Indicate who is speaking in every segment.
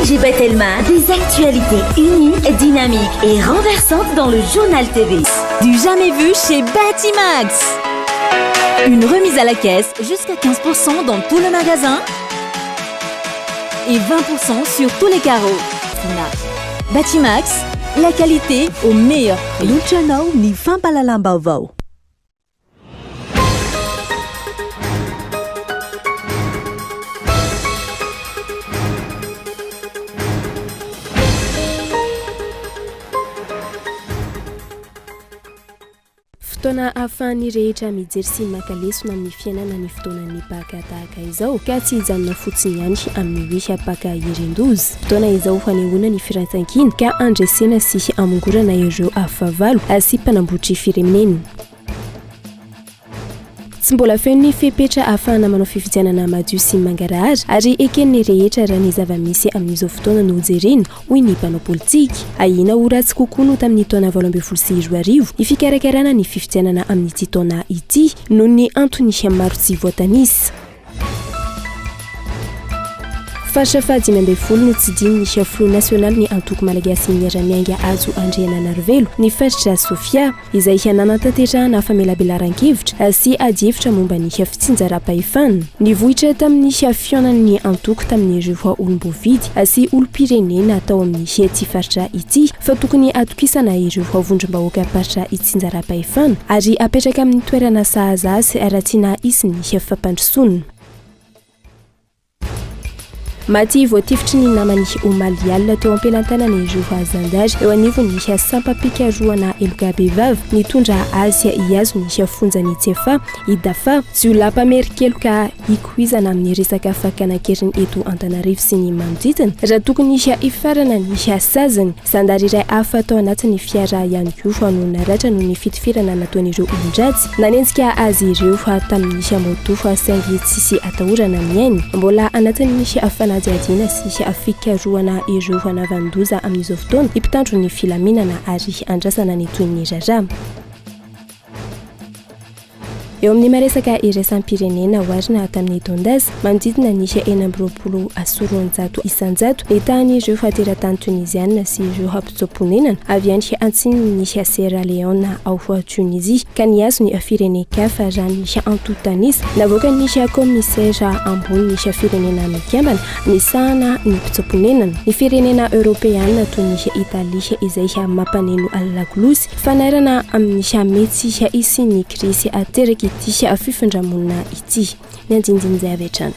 Speaker 1: Angie Bettelman, des actualités uniques, dynamiques et renversantes dans le journal TV.
Speaker 2: Du jamais vu chez Batimax. Une remise à la caisse jusqu'à 15% dans tout le magasin et 20% sur tous les carreaux. Batimax, la qualité au meilleur prix.
Speaker 3: Luciano ni fampalalam-baovao.
Speaker 4: Fotoana ahafahan'ny rehetra mijery sy makalesona amin'ny fiainana ny fotoanan'ny paka tahaka izao ka tsy hijanona fotsiny ihany amin'ny wisy paka iren-dozy. Fotoana izao fanehoana ny firansankina ka andresena sy amongorana ireo afavalo sy mpanamboatry firenena. Tsy mbola feno ny fepetra ahafahana manao fifidianana madio sy mangarahara ary eken'ny rehetra raha ny zava-misy amin'izao fotoana no jerena hoy ny mpanao politika. Ahina ho ratsy kokoa no tamin'ny taona 2024 ny fikarakarana ny fifidianana amin'ity taona ity noho ny antony maro tsy voatanisa. Fahasafa 2020 no tsidiny ny chef national ny antoko malagasy miara-miainga azo andriana narvelo ny faritra Sofia izay nanantanterahana famelabelaran-kevitra sy adievitra momba ny fitsinjaram-pahefana. Ny vohitra tamin'ny fiaonan'ny antoko tamin'ireo olom-bovidy sy olom-pirenena atao amin'ny ity faritra ity fa tokony atokisana ireo vondrom-bahoaka faritra itsinjaram-pahefana ary apetraka amin'ny toerana sahaza sy aratsiana isy ny fampandrosoana. Maty voatifitry ny namany Omalial teo ampelantanana ireo azandary eo anivony sampam-pikaroana elokabevavy nitondra azy iazo ny fonjany tsefa idafa ziolampamerikeloka ikuizana amin'ny resaka fakanakeriny eto Antananarivo sy ny manodidina raha tokony ifarana ny sazany zandary iray hafa tao anatin'ny fiara ihany koa no naratra noho ny fitifirana nataon'ireo olon-dratsy nanenjika azy ireo tamin'ny moto saingy tsisy atahorana miainy mbola anatin'ny diadina sy fikaroana ireo hanavandoza amin'izao fotoana ipitandro ny filaminana ary andrasana ny toy ny rarama. Eo amin'ny maresaka iraisam-pirenena oharina tamin'ny Tondaza manodidina ny 120 ny tahan'ireo fahateratany Tunisiana sy ireo hampitsoponenana avy any antsiny ny Sierra Leone ao Tunisia ka niazo ny firene-ka fa raha ny antotanisa navoaka ny komisera ambony ny firenena mikambana misahana ny mpitsoponenana ny firenena Europeana toy ny Italia izay mampaneno alakolosy fanarana amin'ny metsy isy ny krisy ateraka ity fifindramona ity ny anjinjinjay avy hatrany.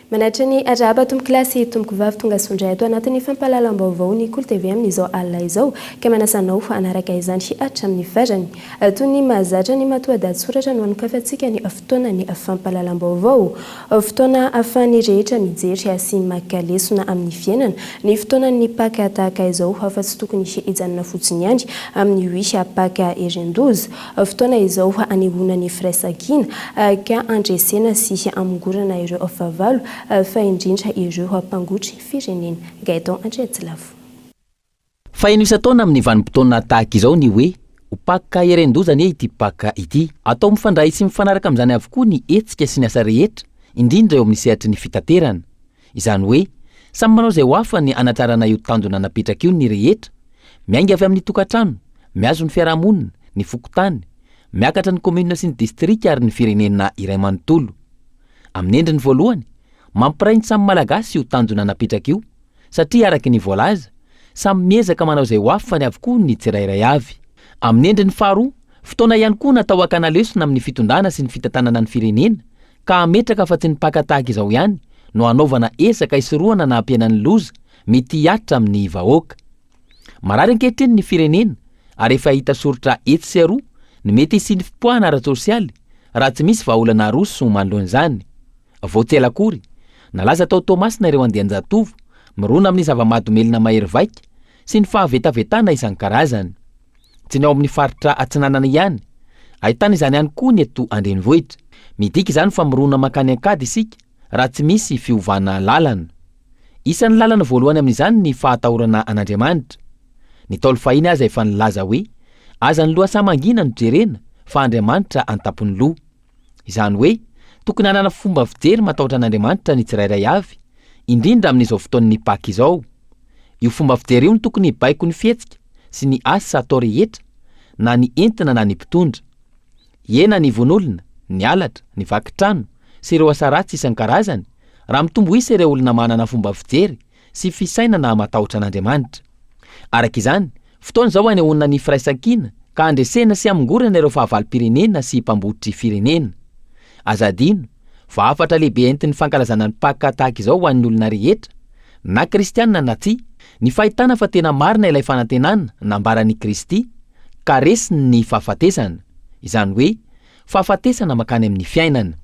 Speaker 4: Manatra ny araba tomboko kilasy tomboko vavy tonga sondray ato anatin'ny fampahalalam-baovao ny Kolo TV amin'izao alina izao ka manasanao fa anaraka izany hatramin'ny farany toy ny mahazatra ny matoa-dahatsoratra no anokafantsika ny fotoana ny fampahalalam-baovao. Fotoana ahafahan'ny rehetra mijery sy makalesona amin'ny fiainana ny fotoana ny paka tahaka izao hafa tsy tokony hijanona fotsiny ihany amin'ny wisy paka iren-dozy. Fotoana izao anehoana ny firaisankina ka andresena sy amongorana ireo afavalo fa indrindra ireo hampangotry firenena. Gaeton Andreatsilavo.
Speaker 5: Faino isa-taona amin'ny vanim-potoana tahaka izao ny hoe paka iren-dozy anie ity paka ity atao mifandray sy mifanaraka amin'izany avokoa ny etsika sy ny asa rehetra indrindra eo amin'ny sehatry ny fitaterana. Izany hoe samy manao izay ho afa ny anatrarana io tanjona napetraka io ny rehetra miainga avy amin'ny tokantrano, miazo ny fiarahamonina, ny fokotany, miakatra ny komuna sy ny distrika ary ny firenena iray manontolo. Amin'ny endriny voalohany mampiray ny samy malagasy io tanjona napetraka io satria araky ny voalaza samy miezaka manao izay ho afa ny avokoa ny tsirairay avy. Amin'ny endriny faharoa fotoana ihany koa natao hakana lesona amin'ny fitondrana sy ny fitantanana ny firenena ka ametraka fa tsy ny paka tahaka izao ihany no anaovana esaka isoroana na ampianan'ny loza mety hiatra amin'ny vahoaka. Marary ankehitriny ny firenena ary efa hita soritra etsy sy aroa ny mety hisy ny fipoahana ara-tsosialy raha tsy misy vahaolana roso manoloan'izany. Voatsela akory nalaza tao Tomasina ireo andian-jatovo mirona amin'ny zava-mahadomelina mahery vaika sy ny fahavetavetana isan-karazany. Tsy ny ao amin'ny faritra atsinanana ihany ahitana izany ihany koa ny eto Andrenivohitra. Midika izany fa mirona makany ankady isika raha tsy misy fiovana lalana. Isan'ny lalana voalohany amin'izany ny fahatahorana an'Andriamanitra. Ny Taolo fahiny aza efa nilaza hoe azan'ny loha samangina no jerena fa Andriamanitra antapony loha. Izany hoe tokony hanana fomba fijery matahotra an'Andriamanitra ny tsirairay avy, indrindra amin'izao fotoan'ny Paka izao. Io fomba fijery io no tokony baiko ny fihetsika sy ny asa atao rehetra, na ny entina na ny mpitondra. Ena ny von'olona, ny alatra, ny vakitrano sy ireo asa ratsy isan-karazany, raha mitombo isa ireo olona manana fomba fijery sy fisainana matahotra an'Andriamanitra. Araka izany, fotoana izao anehoana ny firaisan-kina ka andresena sy amingorana ireo fahavalo-pirenena sy mpambotry firenena. Azadino, fa afatra lehibe entin'ny fankalazana ny Paka tahaka izao ho an'ny olona rehetra, na kristianina na tsy, ny fahitana fa tena marina ilay fanantenana nambaran'i Kristy, ka resiny ny fahafatesana. Izany hoe fahafatesana makany amin'ny fiainana.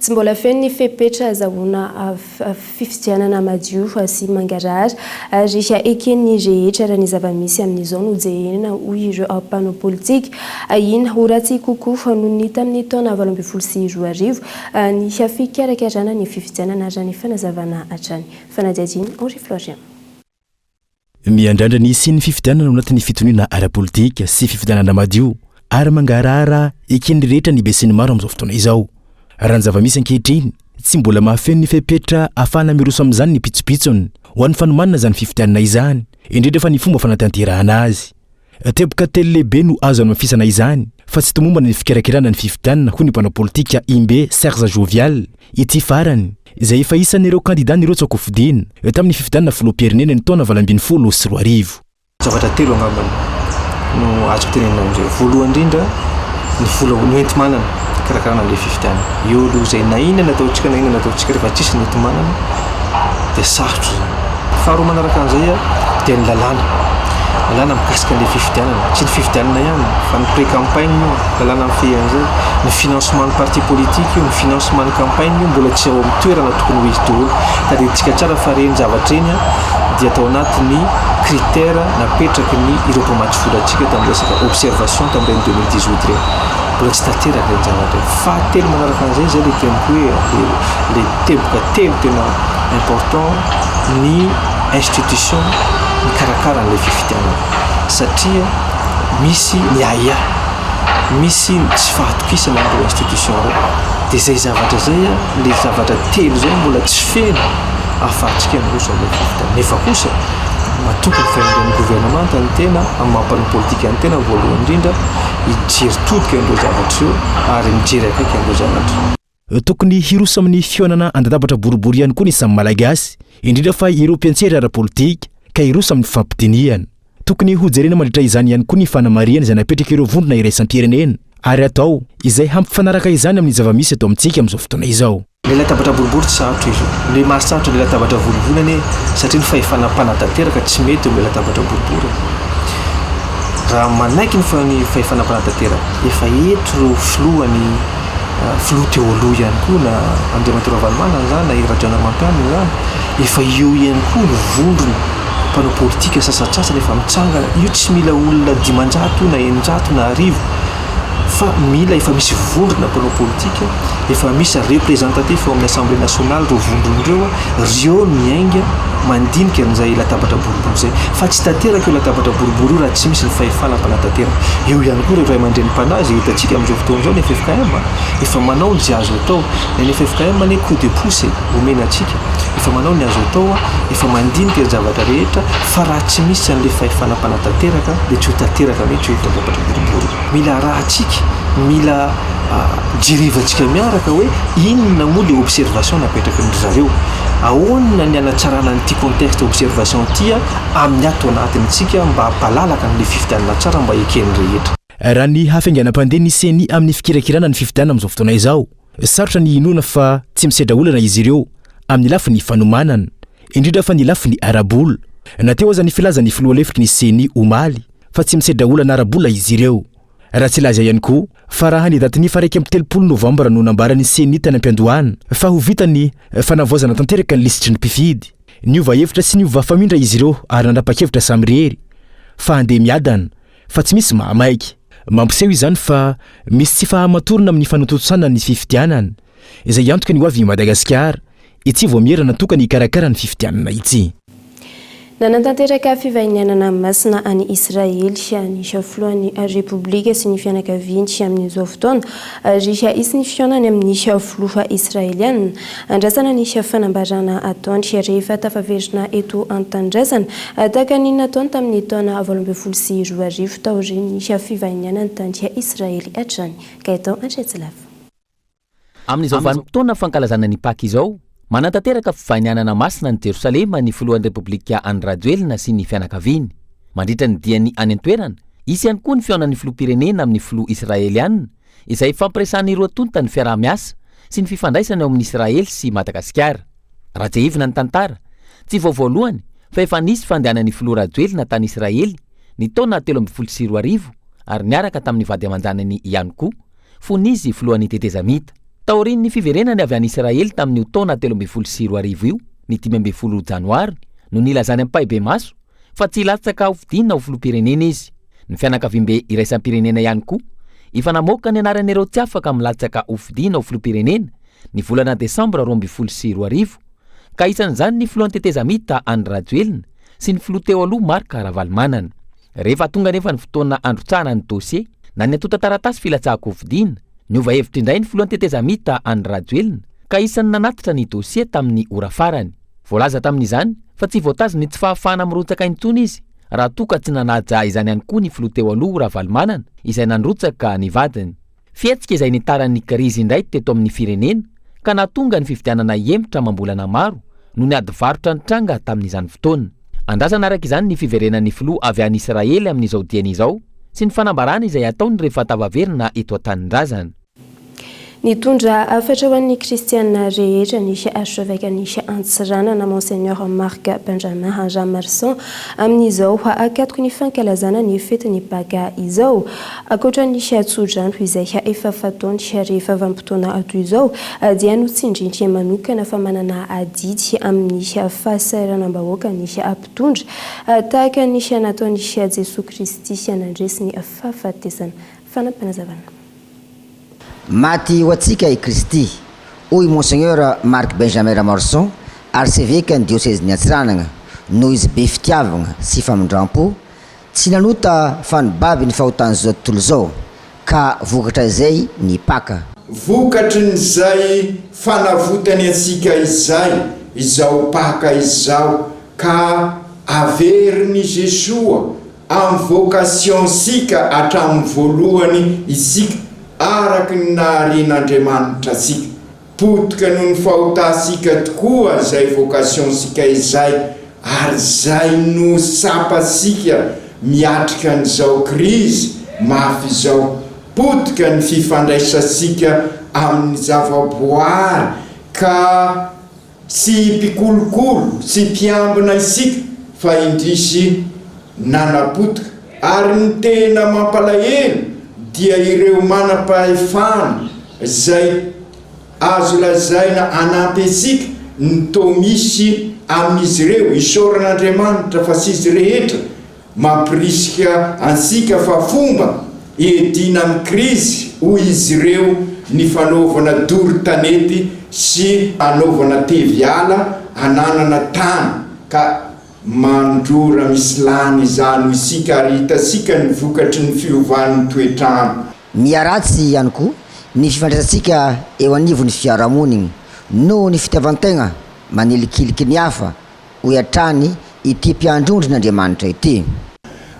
Speaker 4: Tsy mbola feno ny fepetra azahoana fifidianana madio sy mangarahara ary eken'ny rehetra raha ny zava-misy amin'izao no jerena hoy ireo mpanao politika. Ina ho ratsy kokoa noho ny tamin'ny taona 2024 ny fikarakarana ny fifidianana raha ny fanazavana hatrany. Fanadiadiny Henri Florian.
Speaker 6: Miandrandra ny sy ny fifidianana ao anatin'ny fitoniana ara-politika sy fifidianana madio ary mangarahara eken'ny rehetra ny be sy ny maro amin'izao fotoana izao. Raha ny zava-misy ankehitriny tsy mbola mahafeno ny fepetra ahafahana miroso amin'izany ny pitsopitsony ho an'ny fanomanana izany fifidianana izany, indrindra fa ny fomba fanatanterahana azy. Teboka telo lehibe no azo any mafisana izany, fa tsy tomombana ny fikarakarana ny fifidianana hoy ny mpanao politika Imbe Serge Jovial ity farany, izay efa isan'ireo kandida n'ireo tsakofidiana tamin'ny fifidianana filoham-pirenena ny taona 2024.
Speaker 7: Zavatra telo angambany no azo tenenina amin'izay. Voalohany indrindra ny vola noentimanana karakarana le fifidianana. Io aloha izay na inona nataontsika rehefa tsisy ny entimanana dia sarotra zany. Faharoa manaraka an'izay dia ny lalàna mikasika an'ilay fifidianana, tsy ny fifidianana ihany fa ny pré-campagne io, lalàna mifehan'izay, ny financement ny parti politique io, ny financement ny campagne io mbola tsy ao amin'ny toerana tokony ho izy daholo. Tadidintsika tsara fa reny zavatra eny dia atao anatin'ny critère napetraky ny ireo mpamatsy volantsika tamin'ny resaka observation tamin'ireny 2018 ireny. Mbola tsy tanteraka reny zavatra. Fahatelo manaraka an'izay zay le tempo hoe le teboka telo tena important ny institution mikarakara an'ilay fifidianana, satria misy ny aya, misy tsy fahatokisana amin'ireo institution reo. Dia zay zavatra zay le zavatra telo zay mbola tsy feno ahafahantsika miroso amin'ilay fifidianana. Nefa kosa matoky ny fiainan'ny gouvernement ny tena amin'ny mampanao politika ny tena voalohany indrindra hijery todika an'ireo zavatra io ary mijery akaiky an'ireo zavatra.
Speaker 6: Tokony hiroso amin'ny fionana andatabatra boribory ihany koa ny samy malagasy, indrindra fa ireo mpiantsehatra ara-politika ka hiroso amin'ny fampidiniana. Tokony hojerena mandritra izany ihany koa ny fanamariana izay napetraka ireo vondrona iraisam-pirenena ary atao izay hampifanaraka izany amin'ny zava-misy atao amintsika amin'izao fotoana izao.
Speaker 7: Le latabatra boribory tsy sarotra izy. Le mahasarotra le latabatra volovolana satria ny fahefana mpanatanteraka tsy mety eo le latabatra boribory. Raha manaiky ny fahefana mpanatanteraka efa eto ireo filohany filoha teo aloha ihany koa na Andriamanitra Ravanomana zany na Iradiana Mampianina zany, efa eo ihany koa ny vondrona mpanao politika sasatsasany efa mitsangana. Io tsy mila olona 500 na 100 na 1000 fa mila efa misy vondrona mpanao politika, efa misy représentatif ao amin'ny Assemblée nationale reo vondron'ireo, reo miainga mandinika an'izay latabatra boribory zay. Fa tsy tanteraka io latabatra boribory io raha tsy misy ny fahefana mpanatanteraka. Eo ihany koa ireo ray aman-dreny mpanazy hitantsika amin'izao fotoana izao ny FFKM efa manao ny azo atao. Ny FFKM ny coup de pouce omena antsika, efa manao ny azo atao, efa mandinika ny zavatra rehetra, fa raha tsy misy an'ilay fahefana mpanatanteraka dia tsy ho tanteraka mihitsy io latabatra boribory. Mila rahantsika, mila jerivantsika miaraka hoe inona moa le observation napetraka ny zareo, ahoana ny anatsarana n'ity contexte observation ity amin'ny ato anatintsika mba hampalalaka n'ilay fifidianana tsara mba eken'ny rehetra.
Speaker 6: Raha ny hafainganam-pandeha ny seny amin'ny fikirakirana ny fifidianana amin'izao fotoana izao, sarotra ny inona fa tsy misedra olana izy ireo amin'ny lafiny fanomanana, indrindra fa ny lafiny arabola. Nateo aza ny filazan'ny filoha lefitry ny seny omaly fa tsy misedra olana arabola izy ireo. Raha tsy laza ihany koa fa raha ny daty ny 13 Novambra no nambarany seny tany am-piandohana fa ho vitany fanavoazana tanteraka ny lisitry ny mpifidy. Niova hevitra sy niova famindra izy ireo ary nandrapa-kevitra samy rery fa andeha miadana fa tsy misy mahamaiky. Mampiseho izany fa misy tsy fahamatorana amin'ny fanototsana ny fifidianana izay antoka ny hoavy i Madagasikara itsy vao mierana tokany ikarakara ny fifidianana itsy.
Speaker 4: Nanatanteraka fivahinianana masina any Israely anisy filohan'ny repoblika sy ny fianakaviany amin'izao fotoana ary isy ny fihaonany amin'ny filoha israeliana andrasana ny fanambarana ataony rehefa tafaverina eto an-tanindrazana tahaka ny nataony tamin'ny taona 2024 taorian'ny fivahinianana tany Israely hatrany Gaëtan Antsetsilava.
Speaker 5: Amin'izao vanim-potoana fankalazana ny Pâques izao manantanteraka fivahinianana masina ny Jerosalema ny filohan'ny repoblika any Rajoelina sy ny fianakaviany. Mandritra ny diany any an-toerana, isy ihany koa ny fihaonan'ny filoham-pirenena amin'ny filoha israeliana izay fampiresahany roa tonta ny fiaraha-miasa sy ny fifandraisana eo amin'ny Israely sy Madagasikara. Raha tsy hivina ny tantara, tsy vao voalohany fa efa nisy fandehanan'ny filoha Rajoelina tany Israely ny taona 2024 ary niaraka tamin'ny vady aman-janany ihany koa fony izy filohan'ny tetezamita. Taorian'ny fiverenany avy any Israely tamin'ny taona 2024 io ny 15 janoary no nilazany am-paibe maso fa tsy latsaka ho fidina ho filoham-pirenena izy. Ny fianakaviam-be iraisam-pirenena ihany koa efa namoaka ny anaran'ireo tsy afaka milatsaka ho fidina ho filoham-pirenena ny volana Desambra 2024 ka isan'izany ny filohan'ny tetezamita any Rajoelina sy ny filoha teo aloha Marc Ravalomanana. Rehefa tonga nefa ny fotoana androtsahana ny dossier na ny atota taratasy filatsahako ho fidina niova hevitra indray ny filohan'ny tetezamita any Rajoelina ka isan'ny nanatitra ny dossier tamin'ny ora farany. Voalaza tamin'izany fa tsy voatazony tsy fahafahana mirotsaka intsony izy raha toka tsy nanaja izany ihany koa ny filoha teo aloha Ravalomanana izay nandrotsaka ny vadiny. Fietsika izay nitaran'ny krizy indray teto amin'ny firenena ka nahatonga ny fifidianana hemitra mambolana maro no ny ady varotra ny tranga tamin'izany fotoana. Andrasana araka izany ny fiverenan'ny filoha avy any Israely amin'izao diany izao sy ny fanambarana izay ataony rehefa tavaverina eto an-tanindrazana.
Speaker 4: Nitondra afatra ho an'ny kristiana rehetra ny archevêque ny Antsiranana Monseigneur Marc Benjamin Ramarson amin'izao akatoko ny fankalazana ny fetiny Pâques izao. Ankoatra ny tsodrano izay efa fataony rehefa vanim-potoana toy izao dia notsindrindry manokana fa manana adidy amin'ny fahasahiranam-bahoaka ny mpitondra tahaka ny nataony Jesosy Kristy nandresy ny fahafatesana fanampanazavana.
Speaker 8: Maty ho antsika i Kristy, hoy Monseigneur Marc Benjamin Ramarson, archevêque ny diocèse-ny Antsiranana, noho izy be fitiavana sy famindram-po, tsy nanota fanibaby ny fahotan'izao tontolo izao, ka vokatra izay ny Pâques.
Speaker 9: Vokatry n'izay fanavotany antsika izay, izao Pâques izao, ka averiny Jesua amin'ny vocation sika hatramin'ny voalohany isika araky ny naharen'Andriamanitra sika. Potika noho ny fahotasika tokoa zay vocation sika izay ary zay no sapasika miatrika n'izao krizy mafy izao. Potika ny fifandraisasika amin'ny zavaboary ka tsy mpikolokolo sy mpiambina isika fa indrisy nanapotika. Ary ny tena mampalahelo dia ireo manam-pahefana zay azo lazaina anampy asika ny to misy amin'izy ireo isaoran'Andriamanitra fa sy izy rehetra mampirisika ansika fa fomba edina amin'ny krizy hoy izy ireo ny fanaovana dory tanety sy anaovana teviala ananana tany ka mandrora misy lany izany isika ary hitasika ny vokatry ny fiovan'ny toetrano.
Speaker 8: Miaratsy ihany koa ny fifandraisantsika eo anivon'ny fiarahamoniny noho ny fitiavan-tegna manelikiliky ny hafa ho hatrany ity mpiandrondrin'Andriamanitra ity.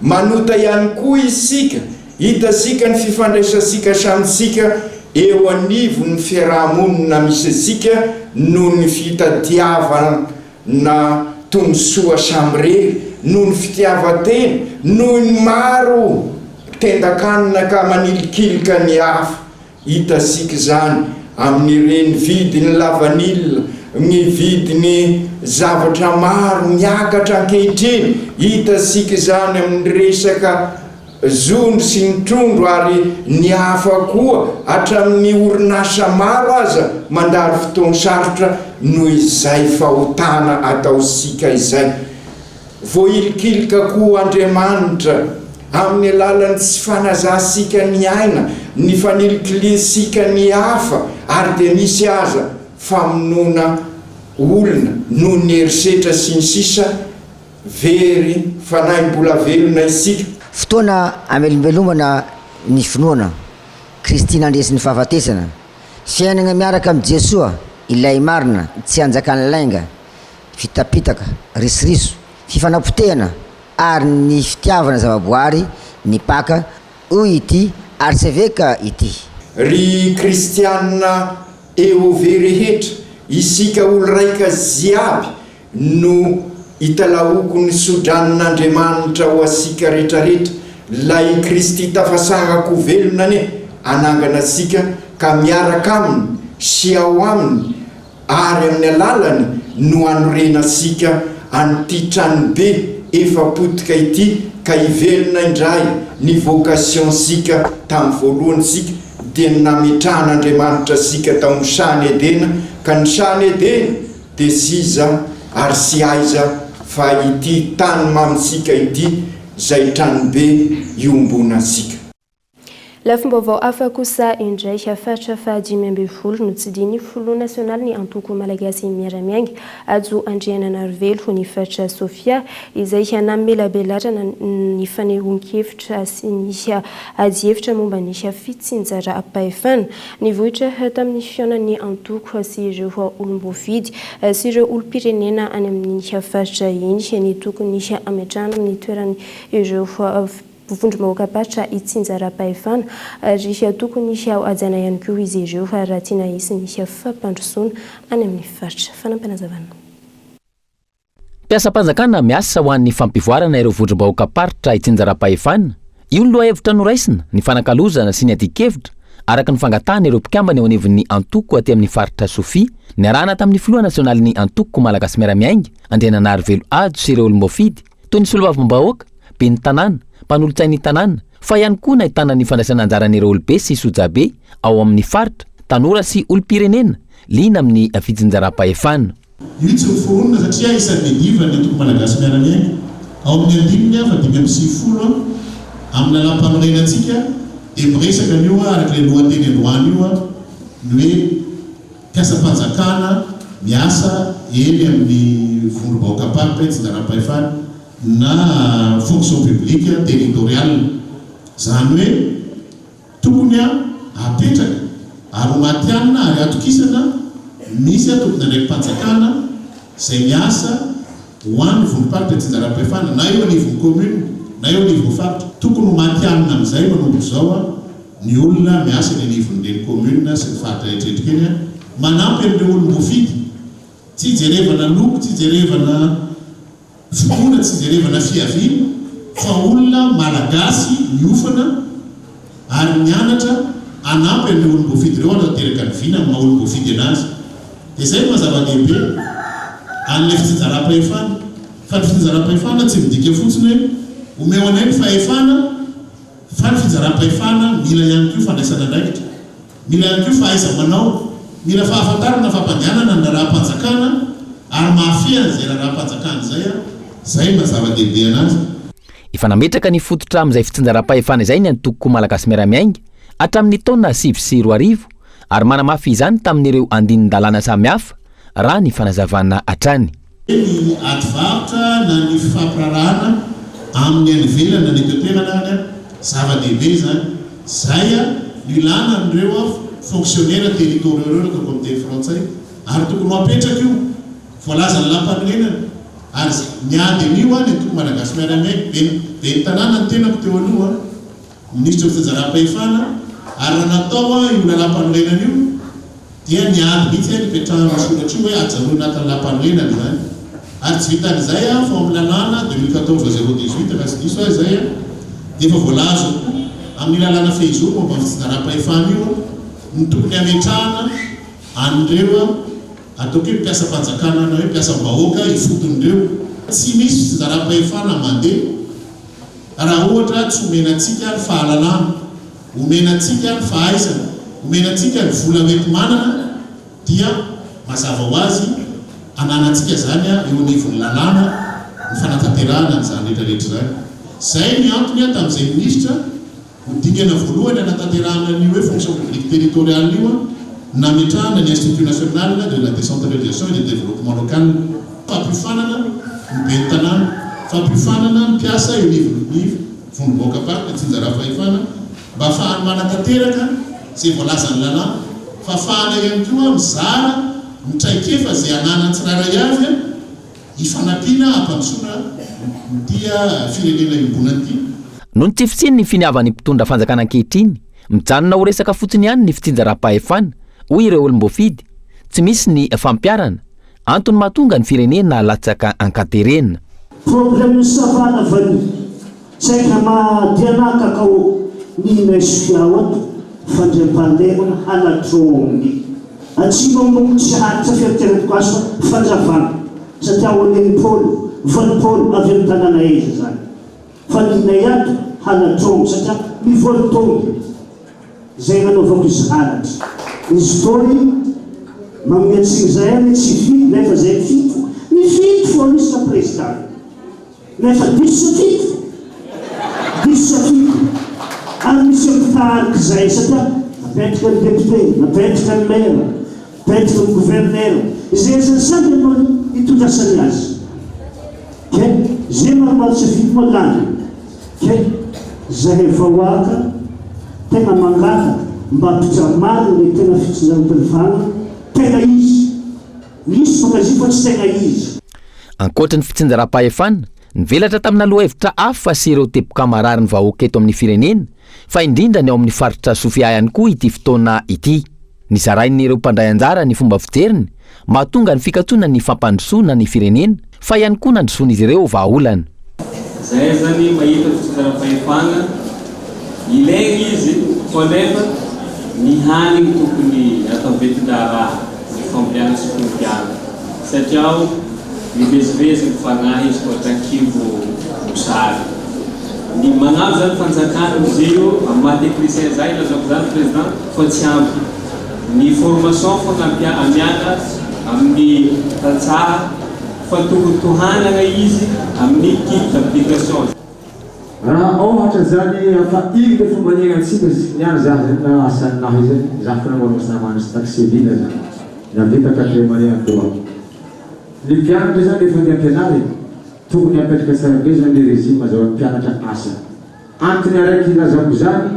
Speaker 9: Manota ihany koa isika hitasika ny fifandraisantsika samitsika eo anivon'ny fiarahamonina misy asika noho ny fitadiavana na tomsoa samrery noho ny fitiavatena noho ny maro tendakanina ka manilikilika ny hafa. Hitasika zany amin'ireny vidiny lavanila, ny vidiny zavatra maro miakatra ankehitriny. Hitasika zany amin'ny resaka zondro sy ny trondro ary ny hafa koa hatramin'ny orinasa maro aza mandary fotoana sarotra noho izay fahotana ataosika izay. Voilikilika koa Andriamanitra amin'ny alalany tsy fanazasika ny aina, ny fanilikilisika ny hafa ary dia misy aza famonona olona no ny erisetra sy ny sisa very fanahy mbola velona isika.
Speaker 8: Fotoana amelombelomana ny finoana Kristy nandresy ny fahafatesana, fiainana miaraka amin'ny Jesoa ilay marina, tsy anjakany lainga, fitapitaka, risoriso, fifanapotehana ary ny fitiavana zavaboary ny paka hoy ity arseveka ity.
Speaker 9: Ry kristianina eo ve rehetra, isika olo raika ziaby no hitalaoko ny sodran'Andriamanitra ho asika rehetrarehetra. Lay Kristy tafasangako velona ne anangana asika ka miaraka aminy sy ao aminy ary amin'ny alalany no anorena asika an'ity trano be efa potika ity ka ivelona indray ny vocation sika tamin'ny voalohany sika dia nametrahan'Andriamanitra sika tamin'ny sany Edena, ka ny sany Edena dia siza ary sy aiza fa ity tany mamitsika ity zay trano be iombona sika.
Speaker 4: Lafim-baovao hafa kosa indray faritra faha-20 no tsidiny folo nasionaly ny antoko malagasy miaramiangy ajo Andriananarivelo ny faritra Sofia izay namelabelatrana ny fanehoan-kevitra sy ny ady-hevitra momba ny fitsinjara am-pahefana ny vohitra tamin'ny fiaonan'ny antoko sy ireo olom-bofidy sy ireo olom-pirenena any amin'ny faritra iny ny tokony ametrahana amin'ny toerany ireo vondrom-maokapatra itsinjara pahefana ary tokony ajana ihany koa izy ireo raha tiana hisy ny fampandrosoana any amin'ny faritra. Fanampanazavana.
Speaker 5: Mpiasa-panjakana miasa ho an'ny fampivoarana ireo vondrom-maokapatra itsinjara pahefana. Io ny lohahevitra noraisina ny fanakalozana sy ny adikevitra araka ny fangatahana ireo mpikambana eo anivon'ny antoko aty amin'ny faritra Sofia niarahana tamin'ny filoha nasionaly ny antoko malagasy miaramiaingy Andriananarivelo ajo sy ireo olom-bofidy toy ny solombavambahoaka, ben'ny tanàna, mpanolotsain'ny tanàna, fa ihany koa nahitana ny fandraisana anjaran'ireo olobe sy sojabe ao amin'ny faritra, tanora sy olom-pirenena liana amin'ny fitsinjaram-pahefana.
Speaker 10: Io tsy foronina satria isan'ny diva ny antoko malagasy miaramiaingy ao amin'ny andininy afa 5 amin'ny lalam-panorenantsika dia miresaka an'io araka ilay lohateny androany io ny hoe mpiasa-panjakana miasa eny amin'ny vondrom-baokapatra itsinjaram-pahefana na fonction publique territoriale, zany hoe tokony apetraka ary matianina ary atokisana misy tokony ndraiky mpanjakana zay miasa ho an'ny vondrom-paritra itsinjaram-pahefana na eo anivon'ny commune na eo anivon'ny faritra, tokony matianina amin'izay manomboka zao ny olona miasa ny anivon'ny commune sy ny faritra rehetrarehetra kely manampy amin'ireo olom-bofidy, tsy jerevana loko, tsy jerevana fikoana, tsy jerevana fiaviana fa olona malagasy miofana ary mianatra anampy amin'ny olom-bofidy ireo anateraka ny vina amin'ny olom-bofidy anazy. Dia izay mazava-dehibe an'ilay fitsinjaram-pahefana. Fa ny fitsinjaram-pahefana tsy midika fotsiny hoe omeo anay ny fahefana, fa ny fitsinjaram-pahefana mila ihany koa fandraisana andraikitra, mila ihany koa fahaiza-manao, mila fahafantarana fampandehanana ny raha-mpanjakana ary mahafia an'izay raha-mpanjakana zay mazava-dehibe anazy.
Speaker 5: Efa nametraka ny fototra amin'izay fitsinjaram-pahefana izay ny antoko malagasy miaramiaingy hatramin'ny taona 2020 ary manamafy izany tamin'ireo andinin-dalàna samihafa raha ny fanazavana hatrany.
Speaker 10: Ny ady-varotra na ny fampirarahana amin'ny anivelana ny toerana zava-dehibe zany. Zay no ilana amin'ireo fonctionnaire territoriaux ireo atao amin'ny teny frantsay ary tokony apetraka io voalaza ny lampanonenana ary niady an'io ny antoko malagasy miaramiaingy be ny tanàna ny tenako teo aloha ministre fitsinjaram-pahefana ary raha natao io lalam-panorenana io dia niady mihitsy nipetrahana soratra io hoe ajanona anatin'ny lam-panorenana zany ary tsy vitan'izay fa amin'ny lalàna 2014-018 raha sy diso zay dia efa voalazo amin'ny lalàna fehizoro momba fitsinjaram-pahefana io ny tokony ametrahana an'ireo atao hoe mpiasa-panjakana na hoe mpiasa-bahoaka ifoton'ireo tsy misy fitsinjaram-pahefana mandeha raha ohatra tsy omenantsika ny fahalalana, omenantsika ny fahaizana, omenantsika ny vola mety manana dia mazava ho azy ananantsika zany eo anivon'ny lalàna ny fanatanterahana n'izany rehetrarehetra zany. Zay ny antony tamin'izay ministra ho dingana voalohany anatanterahana ny hoe fonction publique territoriale io nametrahana ny institut national de la décentralisation et de développement local fampifanana mibe ny tanàna fampifanana mpiasa eo nivonivy vonomboaka parka tsy njara fahefana mba ahafahany manatanteraka zay voalazany lalàna fa ahafahana ihany koa mizara mitraikefa zay anana tsiraray avy ifanampiana ampandrosoana dia firenena imbonan'ity
Speaker 5: no ny tifitsiny ny finiavany mpitondra fanjakana ankehitriny mijanona ho resaka fotsiny ihany ny fitsinjaram-pahefana hoy ireo olom-boafidy tsy misy ny fampiarana antony mahatonga ny firenena latsaka ankaterena
Speaker 11: problème savana vany saika madianakakao ninesifiawato fandrem-pandemana hanatrony atsimomo tsy haritra fiateratiko aso fanjavana satria hoaneny pôly volopôly avy amin'ny tanàna eza zany fa ninay ato hanatrony satria mivolotongy zay nanaovako izy halatra izy toy mameatsiny zay any tsy fito nefa zay fito ny fito fo misy na président nefa diso fito ary misy mpitahariky zay satria napetraka ny député napetraka ny maire napetraka ny gouverneur zay zany samby anao itondrasany azy ke zay maromarotsy fito malany ke zahay vahoaka tena mangata mba mpitramary le tena fitsinjaram-pahefana tena izy misy makazy fa tsy tena izy
Speaker 5: ankoatra ny fitsinjaram-pahefana nivelatra tamina lohahevitra hafa sy ireo tebo-kamarary ny vahoaka eto amin'ny firenena fa indrindra ny ao amin'ny faritra Sofia ihany koa ity fotoana ity nizarainy ireo mpandray anjara ny fomba fijeriny mahatonga ny fikatsoana ny fampandrosoana ny firenena fa ihany koa nandrosoana izy ireo vahaolana
Speaker 12: zay zany mahita fitsinjaram-pahefana ilaigny izy fa nefa ny hanigny tokony atao vetin-daraha ny fampiana sy fompiana satria mivezivezy ny fanahy izy koa trankivo mosary ny magnavy zany fanjakana amizay io amin'ny maha-technicien zay lazako zany président fa tsy ampy ny formation fa amiana amin'ny tantsaha fa tohanana izy amin'ny kit d'application
Speaker 13: raha ohatra zany fa iny le fomba niaina antsika niany zah asanahy zany zah fa namormasnamana sy taxivile zany navita quatrième année en droit ny mpianatra zany efa ny ampianary tokony apetraka tsarabe zany le régime azaho mpianatra asa antony araiky lazako zany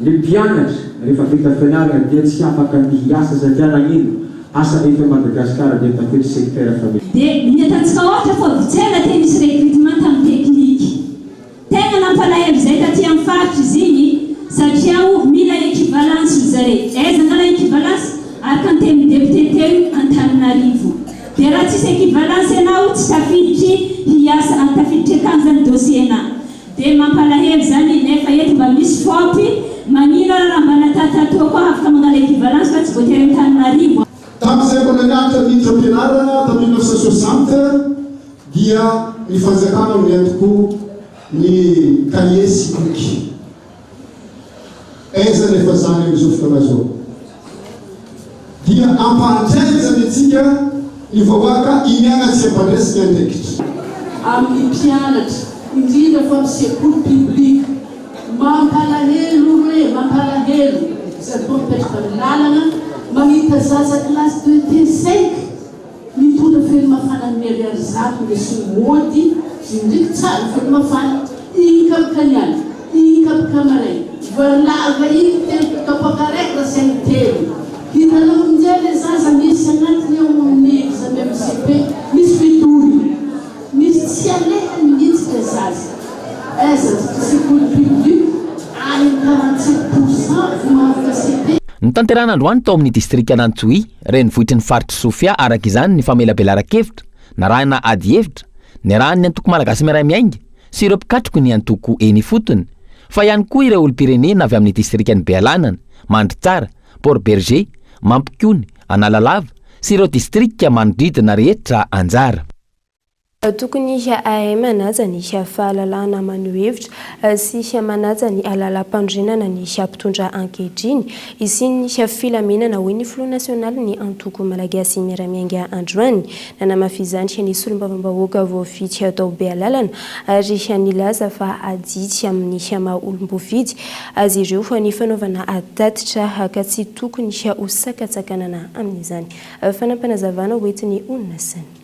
Speaker 13: ny mpianatra rehefa vita fianarana dia tsy afaka mihiasa satria nagnino asa eto Madagasikara dia tafety secteur famille
Speaker 14: dia ny ataontsika ohatra fa vitsaina te misy recrutement tamin'ny tekniky tena nampalahelo zay taty amin'ny faritra izy igny satria mila équivalence zare aiza ngala équivalence araka ny teny député teo Antananarivo dia raha tsisy équivalence ianao tsy tafiditry hiasa tafiditry akany zany dossier-na dia mampalahelo zany nefa eto mba misy fopy magnino raha mba natatatoa koa afaka mangala équivalence fa tsy voatery Antananarivo
Speaker 15: tamin'izay mbola nianatra miditra ampianarana tamin'ny 1960 dia ny fanjakana miany tokoa ny cahier civique aiza nefa zany am'izao fotoana zao dia ampandraizany atsika ny vahoaka iniana tsy ampandresy ny andraikitra
Speaker 16: amin'ny mpianatra indrindra fa amin'ny sekoly publique mampalahelo hoe mampalahelo zato mipetraka ny lalana magnita zaza classe de T5 mitondra fely mafana meriary zato le somody zindraiky tsara fely mafana igny kamikaniana igny kamikamaray valava igny telo kapakaraiky ra sainy telo hitanao aminjay le zaza misy anatiny ao amin'ny examen MCP misy fitory misy tsy alehany mihitsy le zaza aiza sekoly publique any 47% mahavaka CP
Speaker 5: ny tanterana androany tao amin'ny distrika Anantsohi renivohitry ny faritra Sofia araka izany ny famelabelaran-kevitra narahana ady hevitra ny arahany ny antoko malagasy miray miainga sy ireo mpikatroko ny antoko eny fotony fa ihany koa ireo olom-pirenena avy amin'ny distrika ny Bealanana, Mandritsara, Port Berger, Mampikony, Analalava sy ireo distrika manodidina rehetra anjara
Speaker 4: tokony ahay manaja ny fahalalana maneho hevitra sy manaja ny alalam-pandrenana ny mpitondra ankehitriny isiny filaminana hoe ny Front National ny antoko malagasy miaramianga androany nanamafizany ny solombavambahoaka voafidy atao be alalana ary nilaza fa aditsy amin'ny maha olom-bofidy azy ireo fa ny fanaovana atatitra ka tsy tokony hosakatsakanana amin'izany fanampanazavana hoentiny onasany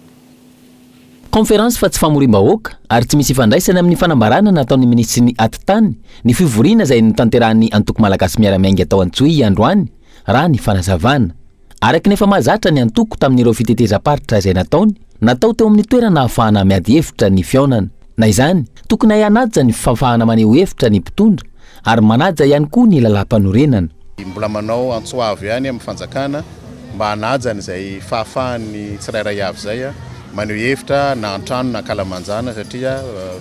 Speaker 5: conférence fa tsy famorim-bahoaka ary tsy misy ifandraisana amin'ny fanambarana nataon'ny ministry ny atitany ny fivoriana izay notanterahany antoko malagasy miaramiainga atao Antsohihy androany raha ny fanazavana araky nefa mahazatra ny antoko tamin'ireo fitetezam-paritra izay natao teo amin'ny toerana ahafahana miady hevitra ny fiaonana na izany tokony hanaja ny fafahana maneho hevitra ny mpitondra ary manaja ihany koa ny lalam-panorenana
Speaker 17: mbola manao antsoavy ihany amin'ny fanjakana mba hanaja n'izay fahafahany tsirairay avy zay maneho hevitra na antrano na kalamanjana satria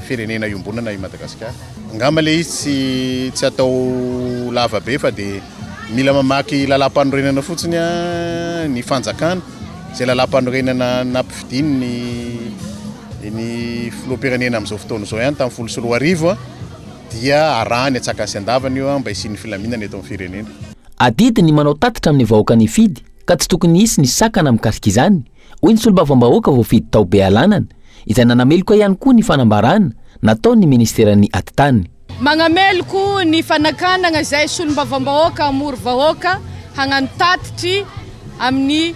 Speaker 17: firenena iombonana i Madagasikara ngamba le izy tsy atao lava be fa de mila mamaky lalam-panorenana fotsiny ny fanjakana zay lalam-panorenana nampifidiny ny filoham-pirenena amin'izao fotoana izao ihany tamin'ny 2021 dia arahany atsakasy andavany io mba hisin'ny filaminana eto amin'ny firenena
Speaker 5: adidiny manao tatitra amin'ny vahoaka ny fidy ka tsy tokony hisy ny sakana mikasika izany hoy ny solombavambahoaka voafidy tao be alanana izay nanameloko ihany koa ny fanambarana nataon'ny ministerany atitany
Speaker 18: magnameloko ny fanakanana izay solombavambahoaka amory vahoaka hagnano tatitry amin'ny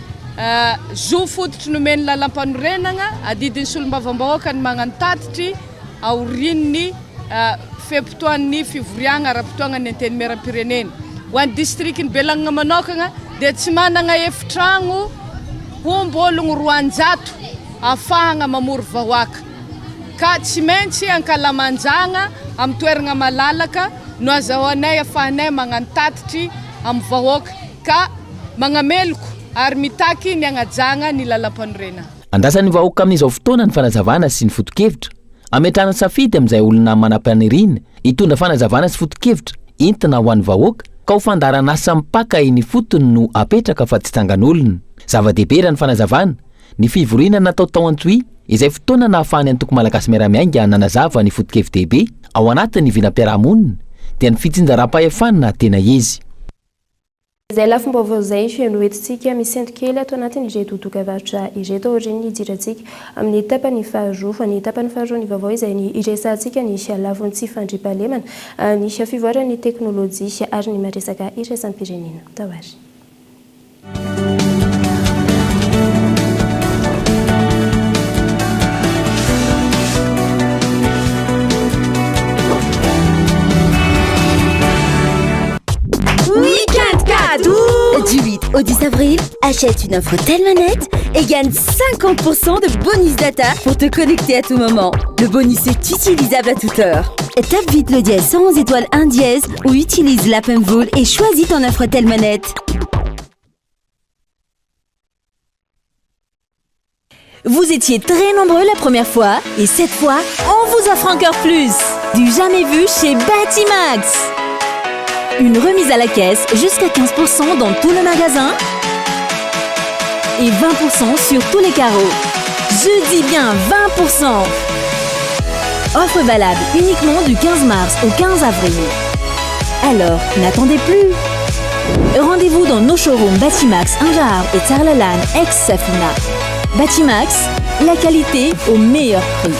Speaker 18: zo fototry nomeny lalam-panorenana adidiny solombavambahoaka ny magnano tatitry aorin'ny fempotoan'ny fivoriagna ara-potoagna ny antenimieram-pirenena ho an'ny distrikty ny Belanina manokagna dia tsy manana efitragno hombologno 400 afahagna mamory vahoaka ka tsy maintsy ankalamanjagna amin'ny toeragna malalaka no azahoanay afahanay magnano tatitry amin'ny vahoaka ka magnameloko ary mitaky ny agnajagna ny lalam-panorenana
Speaker 5: andasan'ny vahoaka amin'izao fotoana ny fanazavana sy ny foto-kevitra ametrahana safidy amin'izay olona manam-panirina hitondra fanazavana sy foto-kevitra entina ho an'ny vahoaka ka ho fandarana asa mipaka iny fotony no apetraka fa tsy tsangan'olona zava-dehibe raha ny fanazavana ny fivoriana natao tao Antsohihy izay fotoana nahafahany antoko malagasy miaramiainga nanazava ny foto-kevin-dehibe ao anatin'ny vinam-piarahamonina dia ny fitsinjaram-pahefanana tena izy
Speaker 4: izay lafim-baovao zay no entintsika misento kely ato anatin'ireo totoka-varotra ireto ohatrany hidirantsika amin'ny tapany faharoa ny tapany faharoa ny vaovao izay ny iresantsika ny lafiny tsy fandriampahalemana ny fivoarany teknôlôjia ary ny maresaka iraisam-pirenena tawary
Speaker 1: Du 8 au 10 avril, achète une offre Telmanet et gagne 50% de bonus data pour te connecter à tout moment. Le bonus est utilisable à toute heure. Tape vite le dièse 111 étoiles 1 dièse ou utilise l'app Mvool et choisis ton offre Telmanet.
Speaker 2: Vous étiez très nombreux la première fois et cette fois, on vous offre encore plus. Du jamais vu chez Batimax. Une remise à la caisse jusqu'à 15% dans tout le magasin et 20% sur tous les carreaux. Je dis bien 20%. Offre valable uniquement du 15 mars au 15 avril. Alors, n'attendez plus. Rendez-vous dans nos showrooms Batimax, Injahar et Tsarlalan, ex-Safina. Batimax, la qualité au meilleur prix.